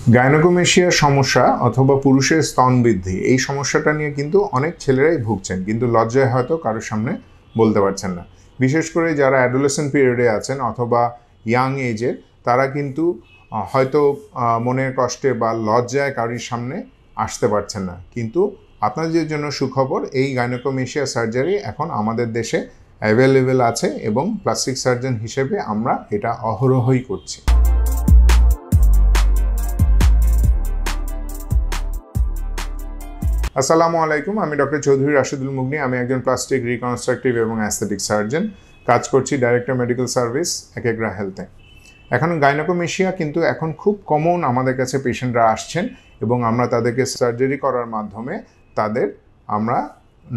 গাইনোকোমেশিয়ার সমস্যা অথবা পুরুষের স্তন বৃদ্ধি এই সমস্যাটা নিয়ে কিন্তু অনেক ছেলেরাই ভুগছেন, কিন্তু লজ্জায় হয়তো কারোর সামনে বলতে পারছেন না। বিশেষ করে যারা অ্যাডোলেসেন্ট পিরিয়ডে আছেন অথবা ইয়াং এজের, তারা কিন্তু হয়তো মনের কষ্টে বা লজ্জায় কারোর সামনে আসতে পারছেন না। কিন্তু আপনাদের জন্য সুখবর, এই গাইনোকোমেশিয়া সার্জারি এখন আমাদের দেশে অ্যাভেলেবেল আছে এবং প্লাস্টিক সার্জন হিসেবে আমরা এটা অহরহই করছি। আসসালামু আলাইকুম, আমি ডক্টর চৌধুরী রাশেদুল মুগনি। আমি একজন প্লাস্টিক রিকনস্ট্রাকটিভ এবং অ্যাস্থেটিক সার্জন, কাজ করছি ডাইরেক্টর মেডিকেল সার্ভিস একেগ্রা হেলথে। এখন গাইনোকোমেশিয়া কিন্তু এখন খুব কমন, আমাদের কাছে পেশেন্টরা আসছেন এবং আমরা তাদেরকে সার্জারি করার মাধ্যমে তাদের আমরা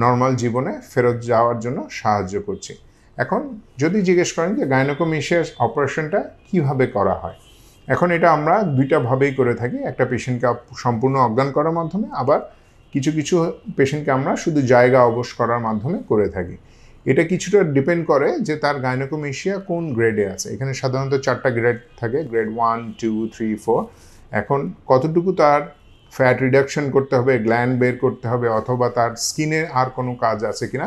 নর্মাল জীবনে ফেরত যাওয়ার জন্য সাহায্য করছি। এখন যদি জিজ্ঞেস করেন যে গাইনোকোমেশিয়ার অপারেশনটা কিভাবে করা হয়, এখন এটা আমরা দুইটাভাবেই করে থাকি। একটা পেশেন্টকে সম্পূর্ণ অজ্ঞান করার মাধ্যমে, আবার কিছু কিছু পেশেন্টকে আমরা শুধু জায়গা অবশ করার মাধ্যমে করে থাকি। এটা কিছুটা ডিপেন্ড করে যে তার গাইনোকোমেশিয়া কোন গ্রেডে আছে। এখানে সাধারণত 4টা গ্রেড থাকে, গ্রেড 1, 2, 3, 4। এখন কতটুকু তার ফ্যাট রিডাকশন করতে হবে, গ্ল্যান্ড বের করতে হবে, অথবা তার স্কিনে আর কোনো কাজ আছে কিনা,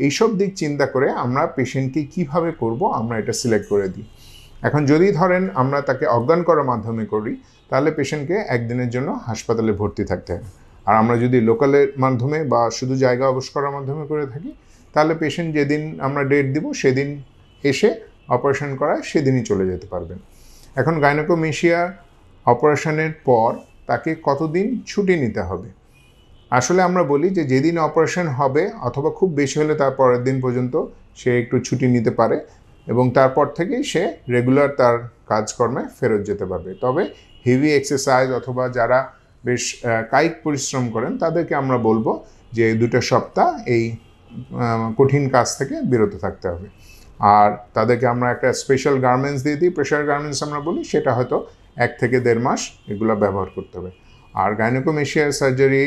এইসব দিক চিন্তা করে আমরা পেশেন্টকে কিভাবে করব আমরা এটা সিলেক্ট করে দিই। এখন যদি ধরেন আমরা তাকে অজ্ঞান করার মাধ্যমে করি, তাহলে পেশেন্টকে একদিনের জন্য হাসপাতালে ভর্তি থাকতে হবে। আর আমরা যদি লোকালের মাধ্যমে বা শুধু জায়গা অবশ করার মাধ্যমে করে থাকি, তাহলে পেশেন্ট যেদিন আমরা ডেট দিব সেদিন এসে অপারেশন করায় সেদিনই চলে যেতে পারবেন। এখন গাইনোকোমেশিয়া অপারেশনের পর তাকে কতদিন ছুটি নিতে হবে? আসলে আমরা বলি যে যেদিন অপারেশন হবে অথবা খুব বেশি হলে তার পরের দিন পর্যন্ত সে একটু ছুটি নিতে পারে এবং তারপর থেকেই সে রেগুলার তার কাজকর্মে ফেরত যেতে পারবে। তবে হেভি এক্সারসাইজ অথবা যারা বেশ কায়িক পরিশ্রম করেন তাদেরকে আমরা বলবো যে 2 সপ্তাহ এই কঠিন কাজ থেকে বিরত থাকতে হবে। আর তাদেরকে আমরা একটা স্পেশাল গার্মেন্টস দিয়ে দিই, প্রেশার গার্মেন্টস আমরা বলি, সেটা হয়তো 1 থেকে 1.5 মাস এগুলো ব্যবহার করতে হবে। আর গাইনোকোমেশিয়ার সার্জারি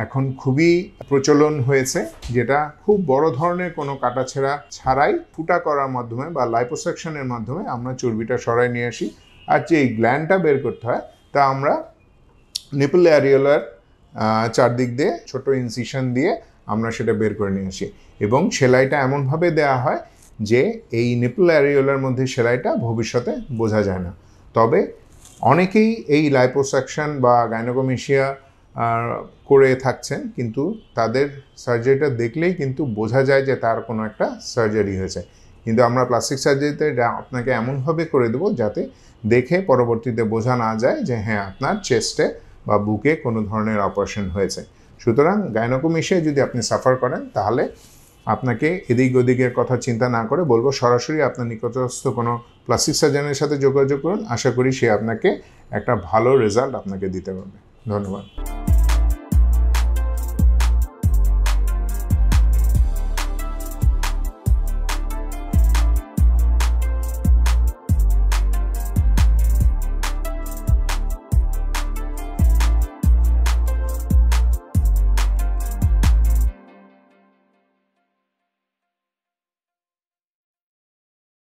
এখন খুবই প্রচলন হয়েছে, যেটা খুব বড় ধরনের কোনো কাটাছেঁড়া ছাড়াই ফুটা করার মাধ্যমে বা লাইপোসাকশনের মাধ্যমে আমরা চর্বিটা সরাই নিয়ে আসি। আর যে এই গ্ল্যান্ডটা বের করতে হয় তা আমরা নিপল অ্যারিওলার চারদিক দিয়ে ছোট ইনসিশন দিয়ে আমরা সেটা বের করে নিয়ে আসি এবং সেলাইটা এমনভাবে দেওয়া হয় যে এই নিপল অ্যারিওলার মধ্যে সেলাইটা ভবিষ্যতে বোঝা যায় না। তবে অনেকেই এই লাইপোসাকশন বা গাইনোকোমেশিয়া করে থাকছেন, কিন্তু তাদের সার্জারিটা দেখলেই কিন্তু বোঝা যায় যে তার কোনো একটা সার্জারি হয়েছে। কিন্তু আমরা প্লাস্টিক সার্জারিতে আপনাকে এমনভাবে করে দেবো যাতে দেখে পরবর্তীতে বোঝা না যায় যে হ্যাঁ আপনার চেস্টে বা বুকে কোনো ধরনের অপারেশন হয়েছে। সুতরাং গাইনোকোমেশিয়া যদি আপনি সাফার করেন, তাহলে আপনাকে এদিক ওদিকের কথা চিন্তা না করে বলবো সরাসরি আপনার নিকটস্থ কোনো প্লাস্টিক সার্জনের সাথে যোগাযোগ করুন। আশা করি সে আপনাকে একটা ভালো রেজাল্ট আপনাকে দিতে পারবে। ধন্যবাদ।